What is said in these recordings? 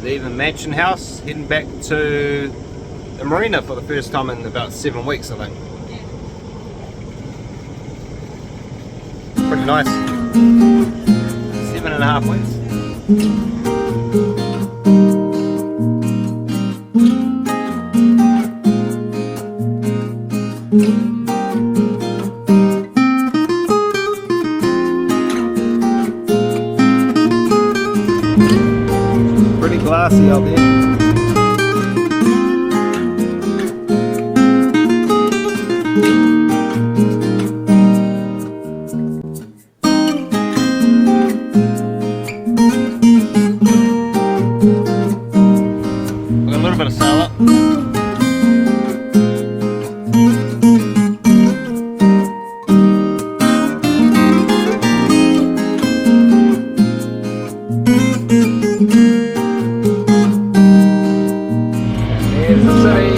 leaving Mansion House, heading back to the marina for the first time in about 7 weeks, I think. Pretty nice. 7.5 weeks. Pretty glassy out there. A little bit of sail up. There's the city.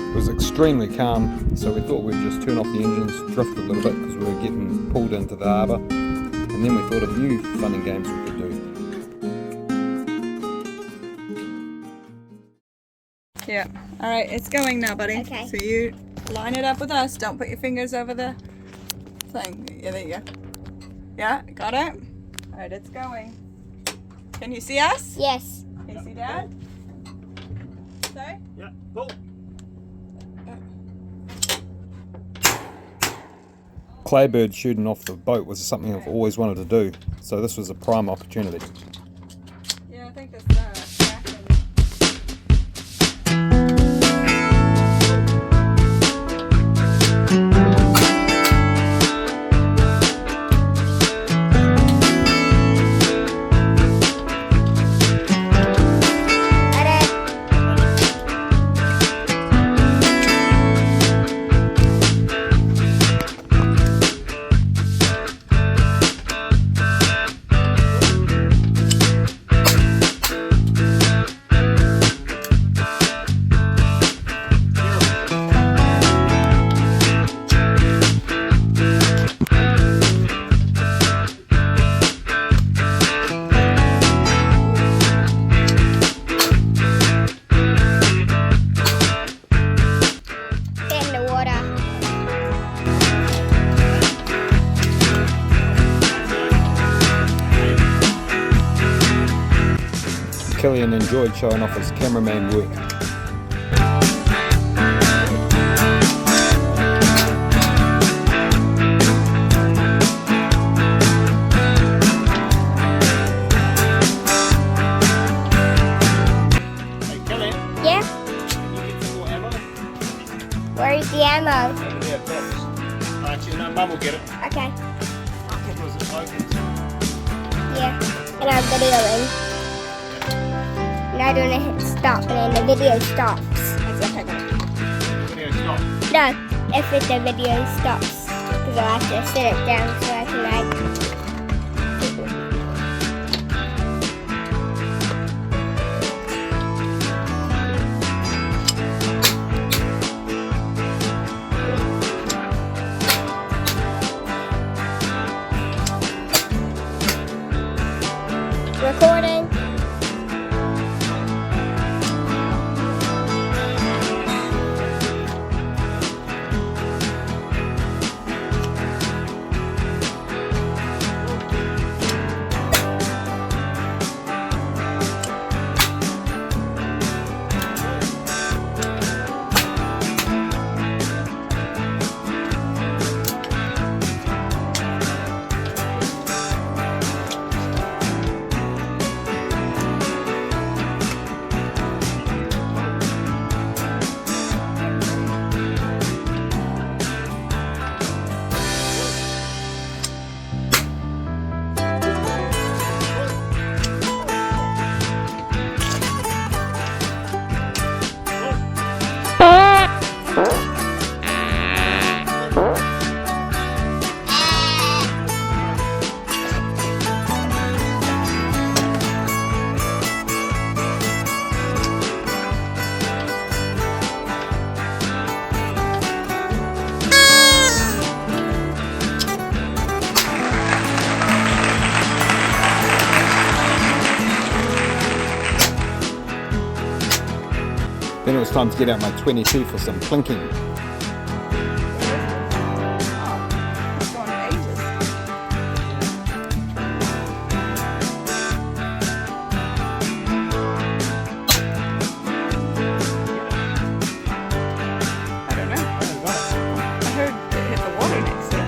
It was extremely calm, so we thought we'd just turn off the engines, drift a little bit because we were getting pulled into the harbour, and then we thought of new fun and games we could do. Yeah, alright, it's going now, buddy. Okay. So you line it up with us, don't put your fingers over the thing. Yeah, there you go. Yeah, got it? Alright, it's going. Can you see us? Yes. Can you see Dad? Sorry? Yeah, pull. Claybird shooting off the boat was something I've always wanted to do, so this was a prime opportunity. Yeah, I think that's cracking. Cillian enjoyed showing off his cameraman work. Hey Cillian, Yeah? can you get some more ammo? Where's the ammo? Over there, box. Actually, no, Mum will get it. Okay. Was it open? Yeah. And I'm videoing. And I don't hit stop and then the video stops. That's okay, buddy. Video stop. No, if the video stops. Because I'll have to sit it down so I can like... Recording. it's time to get out my 22 for some plinking. It's gone ages. I don't know. I heard it hit the water next to it.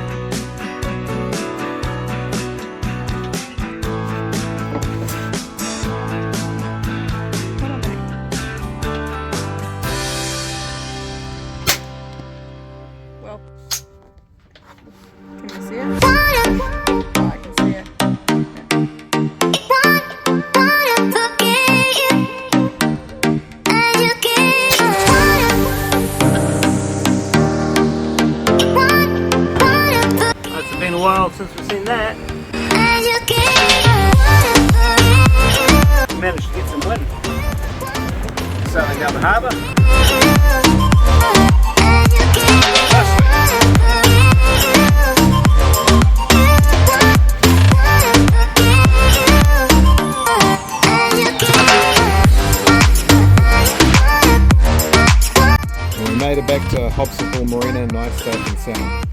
Well, can you see it? Oh, I can see it. It's been a while since we've seen that. We managed to get some wind. Sailing down the harbour. And we made it back to Hobsonville Marina, nice, safe and sound.